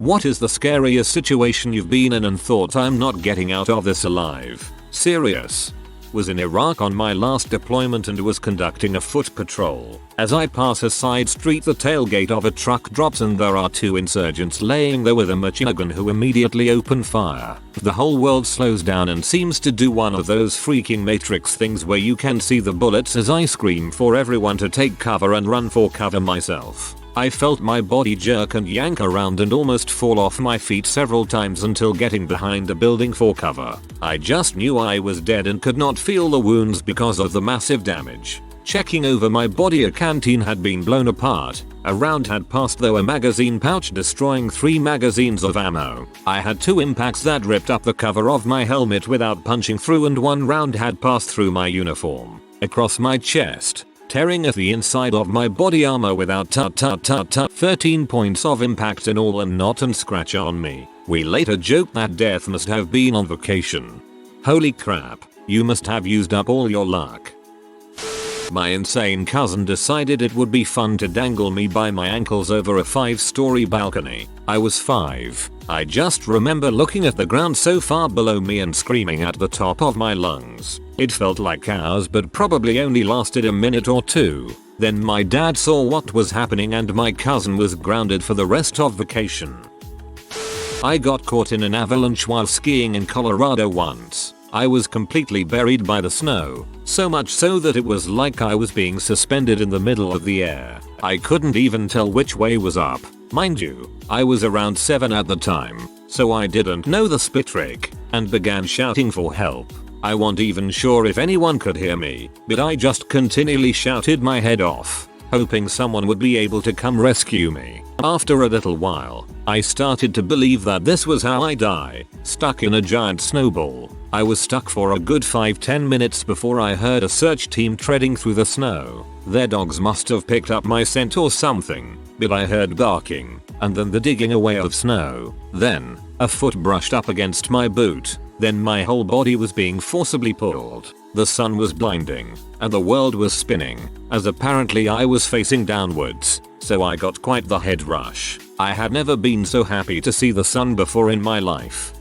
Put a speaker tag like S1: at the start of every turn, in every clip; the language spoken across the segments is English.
S1: What is the scariest situation you've been in and thought I'm not getting out of this alive? Serious. Was in Iraq on my last deployment and was conducting a foot patrol. As I pass a side street, the tailgate of a truck drops and there are 2 insurgents laying there with a machine gun who immediately open fire. The whole world slows down and seems to do one of those freaking Matrix things where you can see the bullets as I scream for everyone to take cover and run for cover myself. I felt my body jerk and yank around and almost fall off my feet several times until getting behind a building for cover. I just knew I was dead and could not feel the wounds because of the massive damage. Checking over my body, a canteen had been blown apart. A round had passed through a magazine pouch, destroying 3 magazines of ammo. I had 2 impacts that ripped up the cover of my helmet without punching through, and 1 round had passed through my uniform, across my chest, tearing at the inside of my body armor without 13 points of impact in all and not an scratch on me. We later joked that death must have been on vacation. Holy crap, you must have used up all your luck. My insane cousin decided it would be fun to dangle me by my ankles over a 5-story balcony. I was 5. I just remember looking at the ground so far below me and screaming at the top of my lungs. It felt like hours but probably only lasted a minute or 2. Then my dad saw what was happening and my cousin was grounded for the rest of vacation. I got caught in an avalanche while skiing in Colorado once. I was completely buried by the snow, so much so that it was like I was being suspended in the middle of the air. I couldn't even tell which way was up. Mind you, I was around 7 at the time, so I didn't know the spit trick, and began shouting for help. I wasn't even sure if anyone could hear me, but I just continually shouted my head off, hoping someone would be able to come rescue me. After a little while, I started to believe that this was how I die, stuck in a giant snowball. I was stuck for a good 5-10 minutes before I heard a search team treading through the snow. Their dogs must have picked up my scent or something, but I heard barking, and then the digging away of snow. Then, a foot brushed up against my boot. Then my whole body was being forcibly pulled. The sun was blinding, and the world was spinning, as apparently I was facing downwards, so I got quite the head rush. I had never been so happy to see the sun before in my life.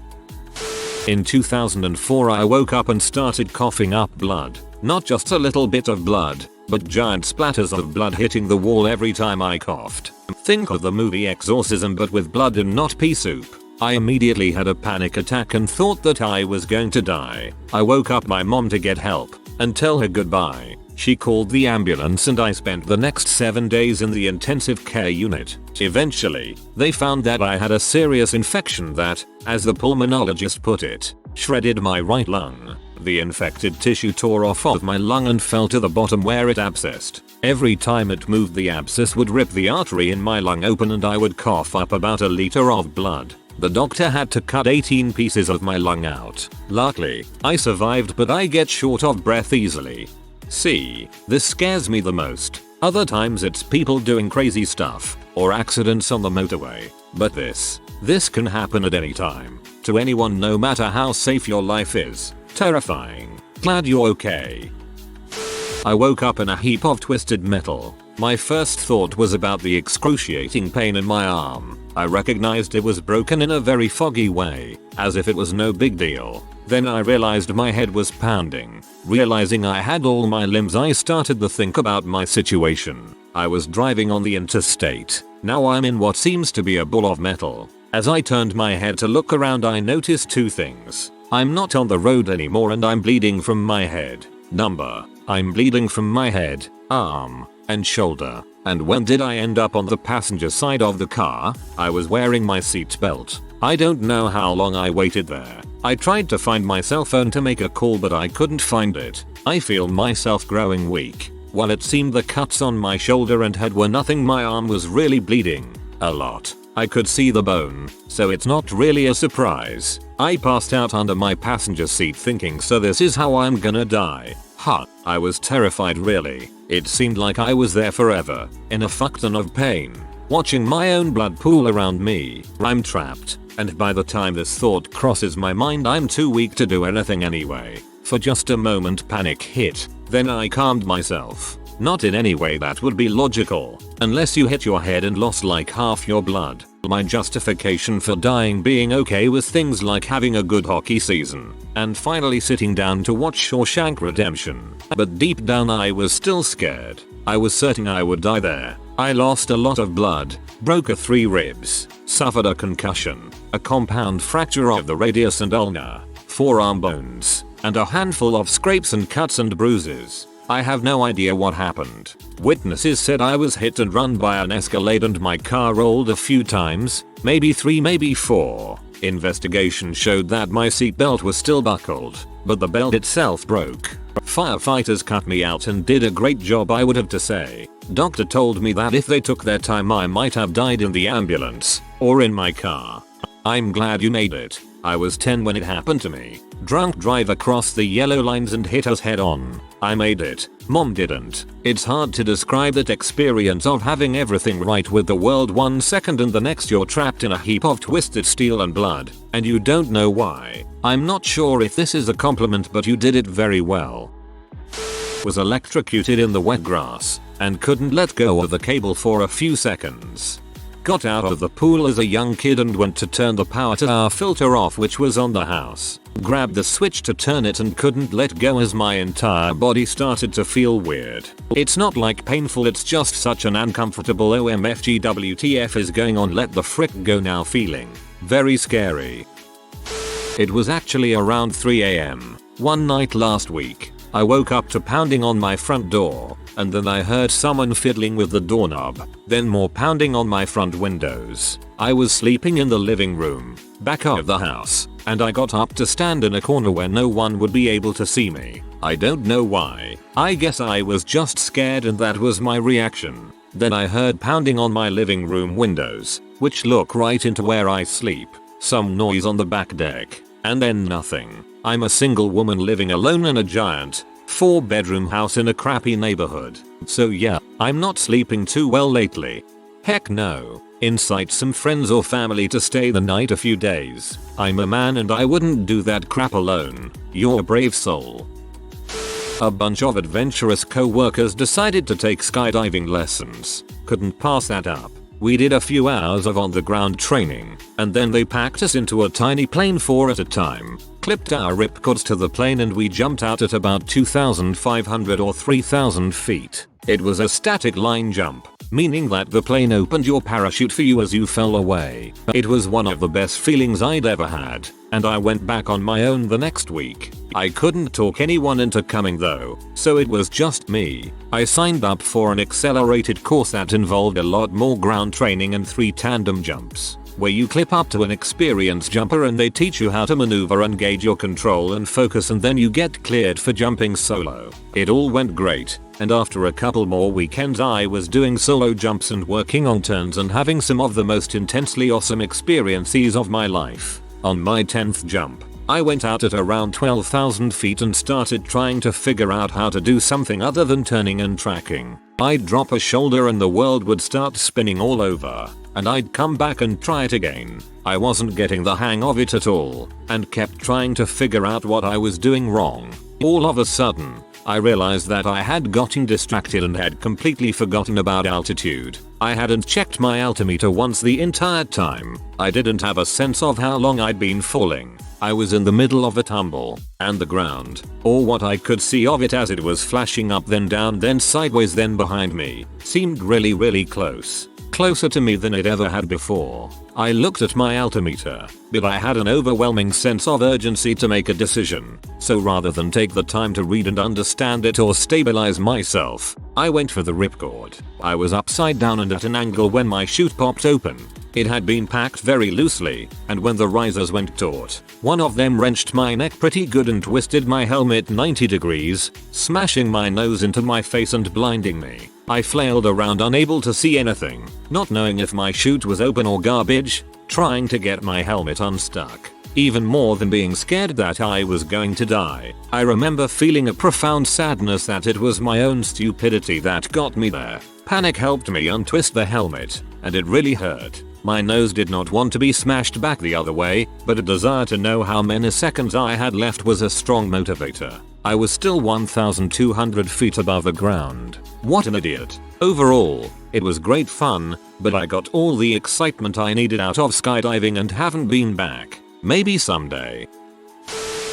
S1: In 2004 I woke up and started coughing up blood. Not just a little bit of blood, but giant splatters of blood hitting the wall every time I coughed. Think of the movie Exorcism but with blood and not pea soup. I immediately had a panic attack and thought that I was going to die. I woke up my mom to get help and tell her goodbye. She called the ambulance and I spent the next 7 days in the intensive care unit. Eventually, they found that I had a serious infection that, as the pulmonologist put it, shredded my right lung. The infected tissue tore off of my lung and fell to the bottom where it abscessed. Every time it moved, the abscess would rip the artery in my lung open and I would cough up about a liter of blood. The doctor had to cut 18 pieces of my lung out. Luckily, I survived, but I get short of breath easily. See, this scares me the most. Other times it's people doing crazy stuff, or accidents on the motorway. But this can happen at any time, to anyone, no matter how safe your life is. Terrifying. Glad you're okay. I woke up in a heap of twisted metal. My first thought was about the excruciating pain in my arm. I recognized it was broken in a very foggy way, as if it was no big deal. Then I realized my head was pounding. Realizing I had all my limbs, I started to think about my situation. I was driving on the interstate. Now I'm in what seems to be a ball of metal. As I turned my head to look around, I noticed 2 things. I'm not on the road anymore and I'm bleeding from my head. I'm bleeding from my head, arm, and shoulder. And when did I end up on the passenger side of the car? I was wearing my seatbelt. I don't know how long I waited there. I tried to find my cell phone to make a call but I couldn't find it. I feel myself growing weak. While it seemed the cuts on my shoulder and head were nothing, my arm was really bleeding. A lot. I could see the bone, so it's not really a surprise. I passed out under my passenger seat thinking, so this is how I'm gonna die. I was terrified really. It seemed like I was there forever, in a fuck ton of pain, watching my own blood pool around me. I'm trapped, and by the time this thought crosses my mind, I'm too weak to do anything anyway. For just a moment panic hit, then I calmed myself. Not in any way that would be logical, unless you hit your head and lost like half your blood. My justification for dying being okay with things like having a good hockey season, and finally sitting down to watch Shawshank Redemption. But deep down I was still scared. I was certain I would die there. I lost a lot of blood, broke 3 ribs, suffered a concussion, a compound fracture of the radius and ulna, 4 arm bones, and a handful of scrapes and cuts and bruises. I have no idea what happened. Witnesses said I was hit and run by an Escalade and my car rolled a few times, maybe 3, maybe 4. Investigation showed that my seatbelt was still buckled, but the belt itself broke. Firefighters cut me out and did a great job, I would have to say. Doctor told me that if they took their time I might have died in the ambulance, or in my car. I'm glad you made it. I was 10 when it happened to me. Drunk driver crossed the yellow lines and hit us head on. I made it. Mom didn't. It's hard to describe that experience of having everything right with the world 1 second and the next you're trapped in a heap of twisted steel and blood, and you don't know why. I'm not sure if this is a compliment, but you did it very well. Was electrocuted in the wet grass and couldn't let go of the cable for a few seconds. Got out of the pool as a young kid and went to turn the power to our filter off, which was on the house. Grabbed the switch to turn it and couldn't let go as my entire body started to feel weird. It's not like painful, it's just such an uncomfortable OMFGWTF is going on, let the frick go now feeling. Very scary. It was actually around 3 AM. One night last week. I woke up to pounding on my front door, and then I heard someone fiddling with the doorknob, then more pounding on my front windows. I was sleeping in the living room, back of the house, and I got up to stand in a corner where no one would be able to see me. I don't know why. I guess I was just scared and that was my reaction. Then I heard pounding on my living room windows, which look right into where I sleep, some noise on the back deck, and then nothing. I'm a single woman living alone in a giant 4-bedroom house in a crappy neighborhood. So yeah, I'm not sleeping too well lately. Heck no. Incite some friends or family to stay the night a few days. I'm a man and I wouldn't do that crap alone. You're a brave soul. A bunch of adventurous co-workers decided to take skydiving lessons. Couldn't pass that up. We did a few hours of on-the-ground training, and then they packed us into a tiny plane 4 at a time, clipped our ripcords to the plane, and we jumped out at about 2,500 or 3,000 feet. It was a static line jump, meaning that the plane opened your parachute for you as you fell away. It was one of the best feelings I'd ever had, and I went back on my own the next week. I couldn't talk anyone into coming though, so it was just me. I signed up for an accelerated course that involved a lot more ground training and 3 tandem jumps, where you clip up to an experienced jumper and they teach you how to maneuver and gauge your control and focus, and then you get cleared for jumping solo. It all went great, and after a couple more weekends I was doing solo jumps and working on turns and having some of the most intensely awesome experiences of my life. On my 10th jump, I went out at around 12,000 feet and started trying to figure out how to do something other than turning and tracking. I'd drop a shoulder and the world would start spinning all over, and I'd come back and try it again. I wasn't getting the hang of it at all, and kept trying to figure out what I was doing wrong. All of a sudden, I realized that I had gotten distracted and had completely forgotten about altitude. I hadn't checked my altimeter once the entire time. I didn't have a sense of how long I'd been falling. I was in the middle of a tumble, and the ground, or what I could see of it as it was flashing up then down then sideways then behind me, seemed really close. Closer to me than it ever had before. I looked at my altimeter, but I had an overwhelming sense of urgency to make a decision. So rather than take the time to read and understand it or stabilize myself, I went for the ripcord. I was upside down and at an angle when my chute popped open. It had been packed very loosely, and when the risers went taut, one of them wrenched my neck pretty good and twisted my helmet 90 degrees, smashing my nose into my face and blinding me. I flailed around unable to see anything, not knowing if my chute was open or garbage, trying to get my helmet unstuck. Even more than being scared that I was going to die, I remember feeling a profound sadness that it was my own stupidity that got me there. Panic helped me untwist the helmet, and it really hurt. My nose did not want to be smashed back the other way, but a desire to know how many seconds I had left was a strong motivator. I was still 1,200 feet above the ground. What an idiot. Overall, it was great fun, but I got all the excitement I needed out of skydiving and haven't been back. Maybe someday.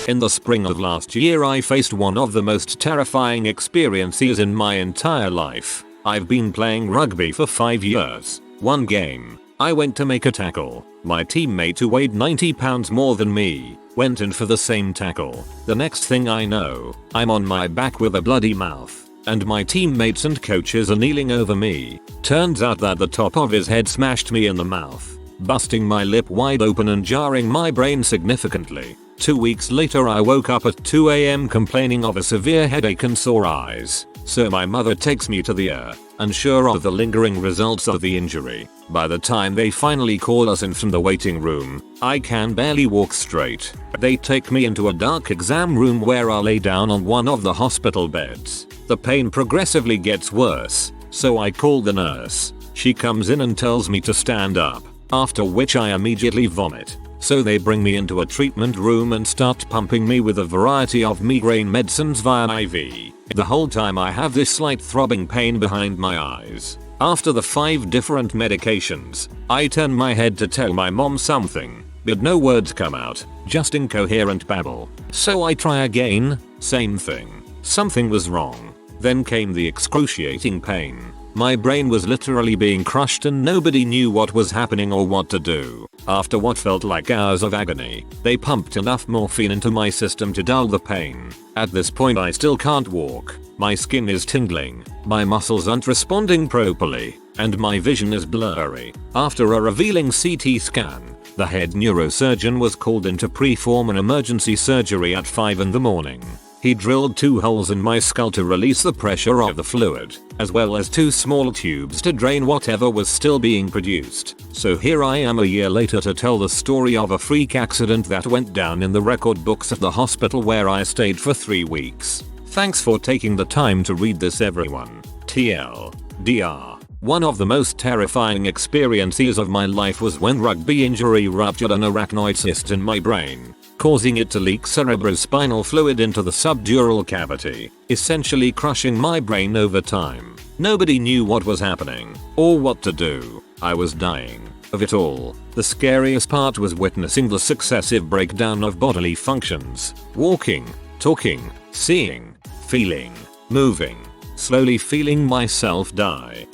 S1: In the spring of last year I faced one of the most terrifying experiences in my entire life. I've been playing rugby for 5 years. One game, I went to make a tackle. My teammate who weighed 90 pounds more than me went in for the same tackle. The next thing I know, I'm on my back with a bloody mouth, and my teammates and coaches are kneeling over me. Turns out that the top of his head smashed me in the mouth, busting my lip wide open and jarring my brain significantly. 2 weeks later I woke up at 2 AM complaining of a severe headache and sore eyes. So my mother takes me to the ER, unsure of the lingering results of the injury. By the time they finally call us in from the waiting room, I can barely walk straight. They take me into a dark exam room where I lay down on one of the hospital beds. The pain progressively gets worse, so I call the nurse. She comes in and tells me to stand up, after which I immediately vomit. So they bring me into a treatment room and start pumping me with a variety of migraine medicines via IV. The whole time I have this slight throbbing pain behind my eyes. After the 5 different medications, I turn my head to tell my mom something, but no words come out, just incoherent babble. So I try again, same thing. Something was wrong. Then came the excruciating pain. My brain was literally being crushed and nobody knew what was happening or what to do. After what felt like hours of agony, they pumped enough morphine into my system to dull the pain. At this point I still can't walk. My skin is tingling, my muscles aren't responding properly, and my vision is blurry. After a revealing CT scan, the head neurosurgeon was called in to perform an emergency surgery at 5 in the morning. He drilled 2 holes in my skull to release the pressure of the fluid, as well as 2 small tubes to drain whatever was still being produced. So here I am a year later to tell the story of a freak accident that went down in the record books of the hospital where I stayed for 3 weeks. Thanks for taking the time to read this, everyone. TLDR. One of the most terrifying experiences of my life was when rugby injury ruptured an arachnoid cyst in my brain, causing it to leak cerebrospinal fluid into the subdural cavity, essentially crushing my brain over time. Nobody knew what was happening, or what to do. I was dying of it all. The scariest part was witnessing the successive breakdown of bodily functions. Walking, talking, seeing, feeling, moving, slowly feeling myself die.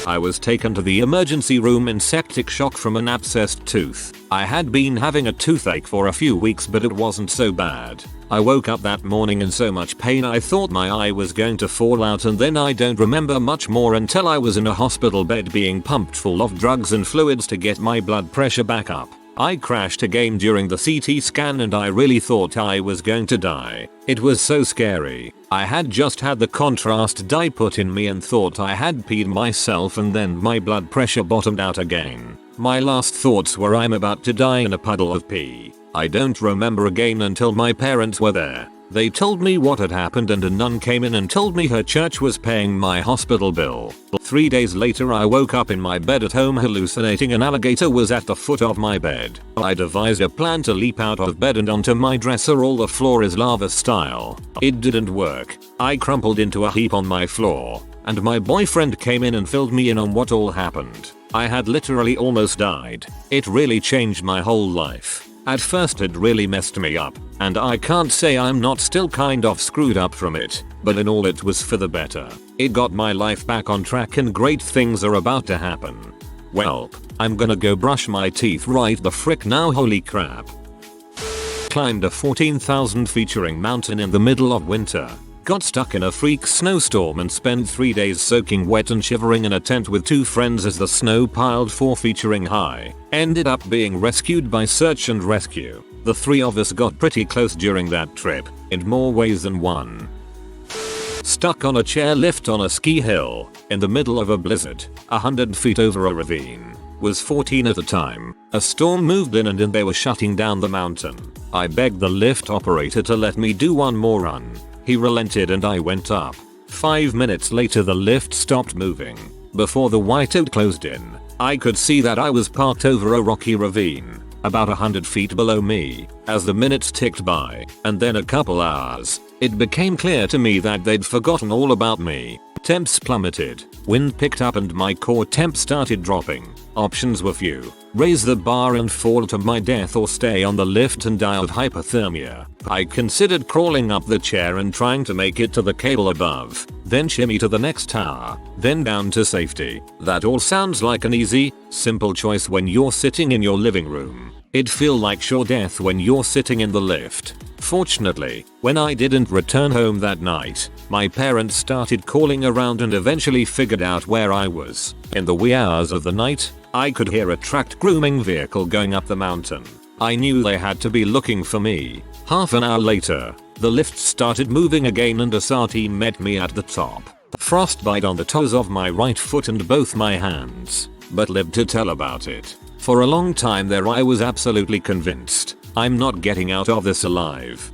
S1: I was taken to the emergency room in septic shock from an abscessed tooth. I had been having a toothache for a few weeks, but it wasn't so bad. I woke up that morning in so much pain I thought my eye was going to fall out, and then I don't remember much more until I was in a hospital bed being pumped full of drugs and fluids to get my blood pressure back up. I crashed again during the CT scan and I really thought I was going to die. It was so scary. I had just had the contrast dye put in me and thought I had peed myself, and then my blood pressure bottomed out again. My last thoughts were I'm about to die in a puddle of pee. I don't remember again until my parents were there. They told me what had happened and a nun came in and told me her church was paying my hospital bill. 3 days later I woke up in my bed at home hallucinating an alligator was at the foot of my bed. I devised a plan to leap out of bed and onto my dresser all the floor is lava style. It didn't work. I crumpled into a heap on my floor, and my boyfriend came in and filled me in on what all happened. I had literally almost died. It really changed my whole life. At first it really messed me up, and I can't say I'm not still kind of screwed up from it, but in all it was for the better. It got my life back on track and great things are about to happen. Welp, I'm gonna go brush my teeth right the frick now, holy crap. Climbed a 14,000 featuring mountain in the middle of winter. Got stuck in a freak snowstorm and spent 3 days soaking wet and shivering in a tent with 2 friends as the snow piled 4 featuring high. Ended up being rescued by search and rescue. The 3 of us got pretty close during that trip, in more ways than one. Stuck on a chairlift on a ski hill, in the middle of a blizzard, 100 feet over a ravine. Was 14 at the time. A storm moved in and they were shutting down the mountain. I begged the lift operator to let me do one more run. He relented and I went up. 5 minutes later the lift stopped moving. Before the whiteout closed in, I could see that I was parked over a rocky ravine. about 100 feet below me. As the minutes ticked by, and then a couple hours, it became clear to me that they'd forgotten all about me. Temps plummeted, wind picked up and my core temp started dropping. Options were few. Raise the bar and fall to my death or stay on the lift and die of hypothermia. I considered crawling up the chair and trying to make it to the cable above, then shimmy to the next tower, then down to safety. That all sounds like an easy, simple choice when you're sitting in your living room. It'd feel like sure death when you're sitting in the lift. Fortunately, when I didn't return home that night, my parents started calling around and eventually figured out where I was. In the wee hours of the night, I could hear a tracked grooming vehicle going up the mountain. I knew they had to be looking for me. Half an hour later, the lift started moving again and a SAR team met me at the top. Frostbite on the toes of my right foot and both my hands, but lived to tell about it. For a long time there I was absolutely convinced I'm not getting out of this alive.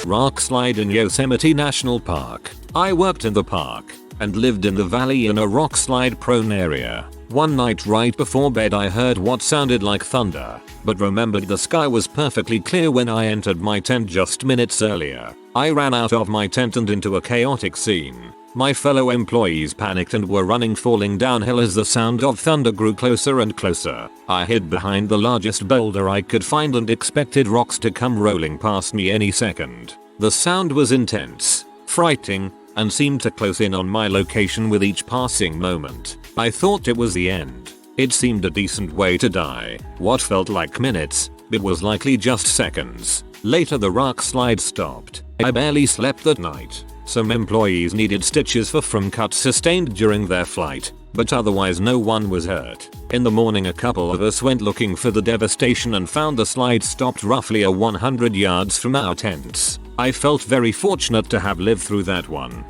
S1: Rock slide in Yosemite National Park. I worked in the park and lived in the valley in a rock slide prone area. One night right before bed I heard what sounded like thunder, but remembered the sky was perfectly clear when I entered my tent just minutes earlier. I ran out of my tent and into a chaotic scene. My fellow employees panicked and were running falling downhill as the sound of thunder grew closer and closer. I hid behind the largest boulder I could find and expected rocks to come rolling past me any second. The sound was intense, frightening, and seemed to close in on my location with each passing moment. I thought it was the end. It seemed a decent way to die. What felt like minutes, but was likely just seconds. Later the rock slide stopped. I barely slept that night. Some employees needed stitches from cuts sustained during their flight, but otherwise no one was hurt. In the morning a couple of us went looking for the devastation and found the slide stopped roughly 100 yards from our tents. I felt very fortunate to have lived through that one.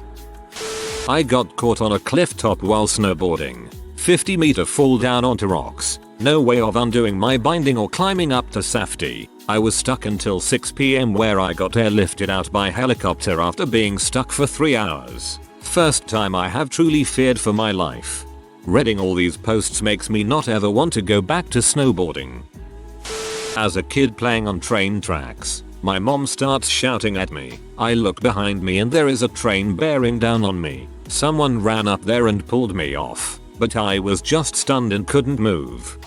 S1: I got caught on a cliff top while snowboarding. 50-meter fall down onto rocks. No way of undoing my binding or climbing up to safety. I was stuck until 6 PM where I got airlifted out by helicopter after being stuck for 3 hours. First time I have truly feared for my life. Reading all these posts makes me not ever want to go back to snowboarding. As a kid playing on train tracks, my mom starts shouting at me. I look behind me and there is a train bearing down on me. Someone ran up there and pulled me off, but I was just stunned and couldn't move.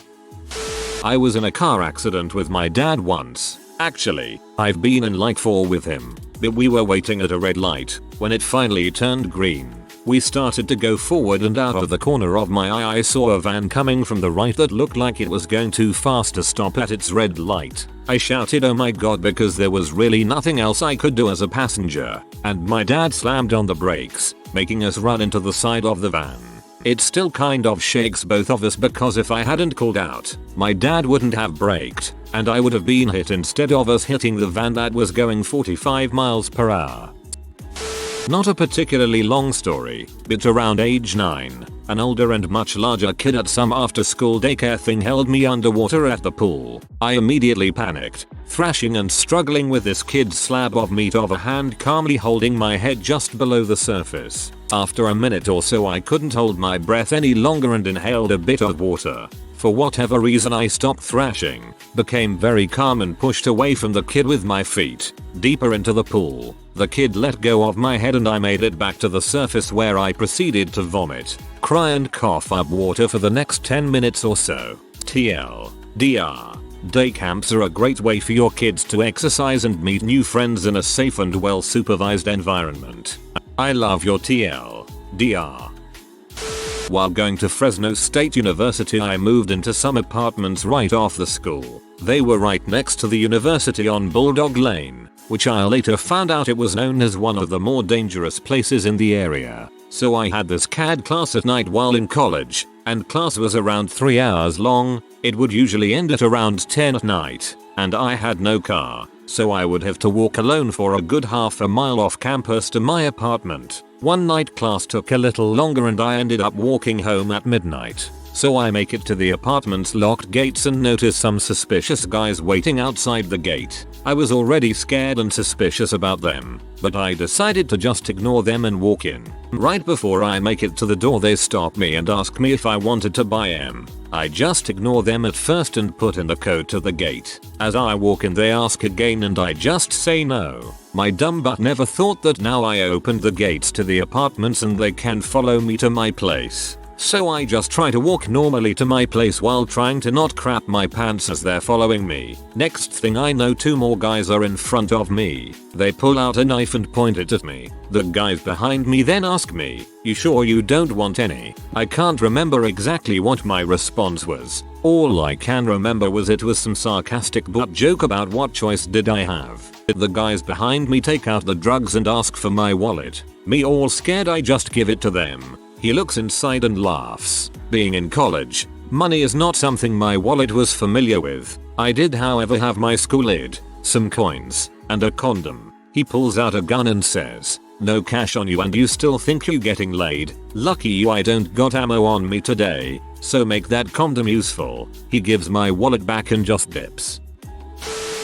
S1: I was in a car accident with my dad once. Actually, I've been in like 4 with him, but we were waiting at a red light. When it finally turned green, we started to go forward and out of the corner of my eye I saw a van coming from the right that looked like it was going too fast to stop at its red light. I shouted oh my god because there was really nothing else I could do as a passenger, and my dad slammed on the brakes, making us run into the side of the van. It still kind of shakes both of us because if I hadn't called out, my dad wouldn't have braked, and I would have been hit instead of us hitting the van that was going 45 miles per hour. Not a particularly long story, but around age 9, an older and much larger kid at some after-school daycare thing held me underwater at the pool. I immediately panicked, thrashing and struggling with this kid's slab of meat of a hand calmly holding my head just below the surface. After a minute or so I couldn't hold my breath any longer and inhaled a bit of water. For whatever reason I stopped thrashing, became very calm and pushed away from the kid with my feet, deeper into the pool. The kid let go of my head and I made it back to the surface where I proceeded to vomit, cry and cough up water for the next 10 minutes or so. TLDR. Day camps are a great way for your kids to exercise and meet new friends in a safe and well supervised environment. I love your TLDR. While going to Fresno State University I moved into some apartments right off the school. They were right next to the university on Bulldog Lane, which I later found out it was known as one of the more dangerous places in the area. So I had this CAD class at night while in college, and class was around 3 hours long. It would usually end at around 10 at night, and I had no car, so I would have to walk alone for a good half a mile off campus to my apartment. One night class took a little longer and I ended up walking home at midnight. So I make it to the apartment's locked gates and notice some suspicious guys waiting outside the gate. I was already scared and suspicious about them, but I decided to just ignore them and walk in. Right before I make it to the door they stop me and ask me if I wanted to buy M. I just ignore them at first and put in the code to the gate. As I walk in they ask again and I just say no. My dumb butt never thought that now I opened the gates to the apartments and they can follow me to my place. So I just try to walk normally to my place while trying to not crap my pants as they're following me. Next thing I know 2 more guys are in front of me. They pull out a knife and point it at me. The guys behind me then ask me, "You sure you don't want any?" I can't remember exactly what my response was. All I can remember was it was some sarcastic butt joke about what choice did I have. The guys behind me take out the drugs and ask for my wallet. Me all scared I just give it to them. He looks inside and laughs. Being in college, money is not something my wallet was familiar with. I did however have my school ID, some coins, and a condom. He pulls out a gun and says, "No cash on you and you still think you getting laid? Lucky you I don't got ammo on me today, so make that condom useful." He gives my wallet back and just dips.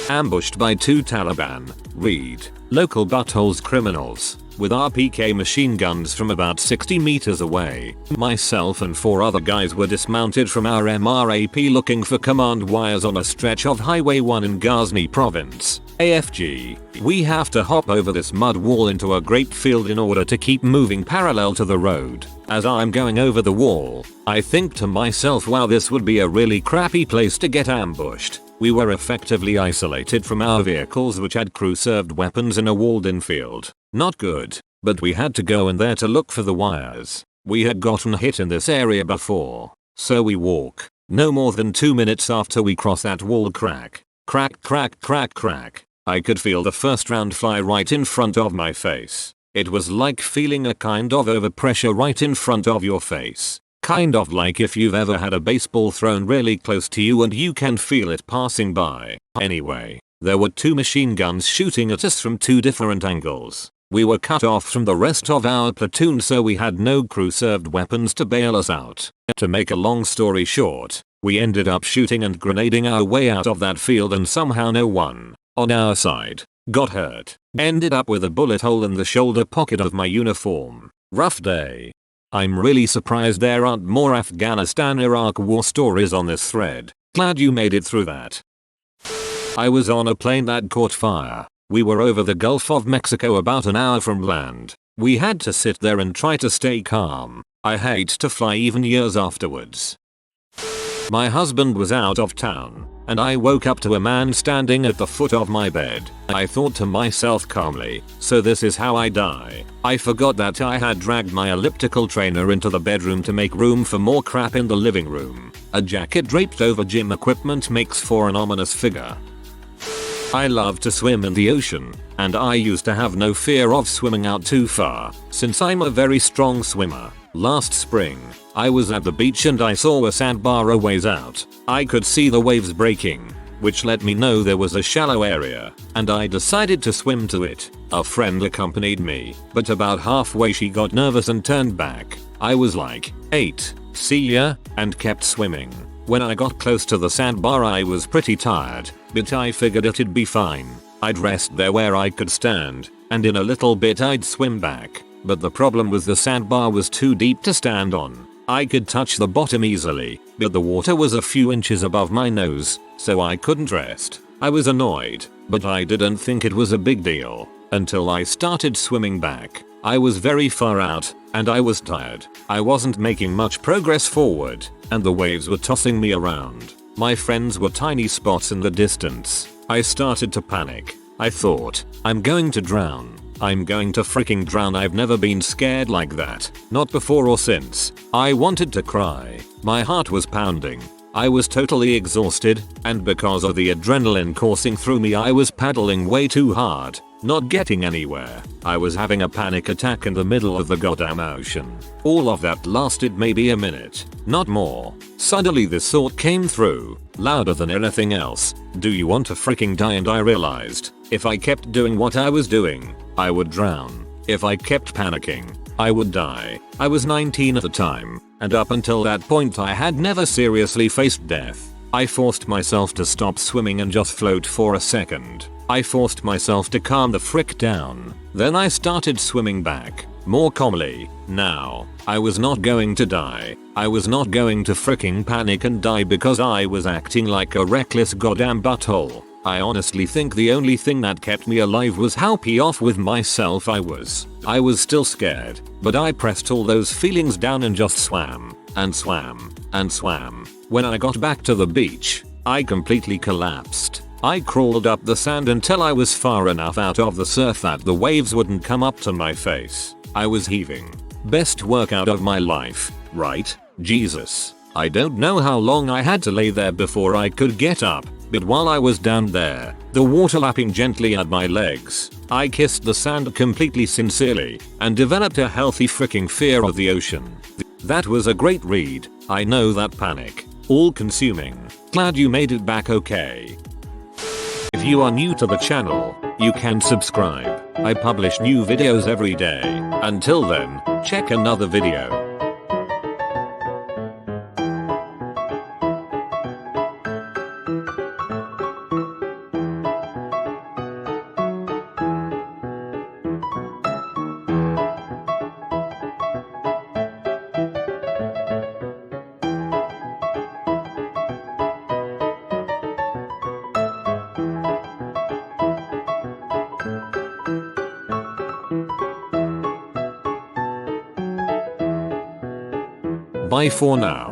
S1: Ambushed by 2 Taliban. Read. Local buttholes criminals. With RPK machine guns from about 60 meters away. Myself and 4 other guys were dismounted from our MRAP looking for command wires on a stretch of Highway 1 in Ghazni province. AFG. We have to hop over this mud wall into a grape field in order to keep moving parallel to the road. As I'm going over the wall, I think to myself, wow, this would be a really crappy place to get ambushed. We were effectively isolated from our vehicles which had crew-served weapons in a walled-in field. Not good, but we had to go in there to look for the wires. We had gotten hit in this area before, so we walk. No more than 2 minutes after we cross that wall, crack, crack, crack, crack, crack. I could feel the first round fly right in front of my face. It was like feeling a kind of overpressure right in front of your face. Kind of like if you've ever had a baseball thrown really close to you and you can feel it passing by. Anyway, there were 2 machine guns shooting at us from 2 different angles. We were cut off from the rest of our platoon, so we had no crew-served weapons to bail us out. To make a long story short, we ended up shooting and grenading our way out of that field and somehow no one, on our side, got hurt. Ended up with a bullet hole in the shoulder pocket of my uniform. Rough day. I'm really surprised there aren't more Afghanistan-Iraq war stories on this thread. Glad you made it through that. I was on a plane that caught fire. We were over the Gulf of Mexico about an hour from land. We had to sit there and try to stay calm. I hate to fly even years afterwards. My husband was out of town, and I woke up to a man standing at the foot of my bed. I thought to myself calmly, so this is how I die. I forgot that I had dragged my elliptical trainer into the bedroom to make room for more crap in the living room. A jacket draped over gym equipment makes for an ominous figure. I love to swim in the ocean, and I used to have no fear of swimming out too far, since I'm a very strong swimmer. Last spring, I was at the beach and I saw a sandbar a ways out. I could see the waves breaking, which let me know there was a shallow area, and I decided to swim to it. A friend accompanied me, but about halfway she got nervous and turned back. I was like, "8, see ya," and kept swimming. When I got close to the sandbar I was pretty tired, but I figured it'd be fine. I'd rest there where I could stand, and in a little bit I'd swim back. But the problem was the sandbar was too deep to stand on. I could touch the bottom easily, but the water was a few inches above my nose, so I couldn't rest. I was annoyed, but I didn't think it was a big deal, until I started swimming back. I was very far out, and I was tired. I wasn't making much progress forward, and the waves were tossing me around. My friends were tiny spots in the distance. I started to panic. I thought, I'm going to drown. I'm going to freaking drown. I've never been scared like that. Not before or since. I wanted to cry. My heart was pounding. I was totally exhausted, and because of the adrenaline coursing through me I was paddling way too hard, not getting anywhere. I was having a panic attack in the middle of the goddamn ocean. All of that lasted maybe a minute, not more. Suddenly this thought came through, louder than anything else. Do you want to freaking die? And I realized, if I kept doing what I was doing, I would drown. If I kept panicking, I would die. I was 19 at the time, and up until that point I had never seriously faced death. I forced myself to stop swimming and just float for a second. I forced myself to calm the frick down. Then I started swimming back. More calmly, now, I was not going to die. I was not going to freaking panic and die because I was acting like a reckless goddamn butthole. I honestly think the only thing that kept me alive was how off with myself I was. I was still scared, but I pressed all those feelings down and just swam, and swam, and swam. When I got back to the beach, I completely collapsed. I crawled up the sand until I was far enough out of the surf that the waves wouldn't come up to my face. I was heaving. Best workout of my life, right? Jesus. I don't know how long I had to lay there before I could get up, but while I was down there, the water lapping gently at my legs, I kissed the sand completely sincerely and developed a healthy freaking fear of the ocean. That was a great read. I know that panic. All consuming. Glad you made it back okay. If you are new to the channel, you can subscribe. I publish new videos every day. Until then, check another video. Bye for now.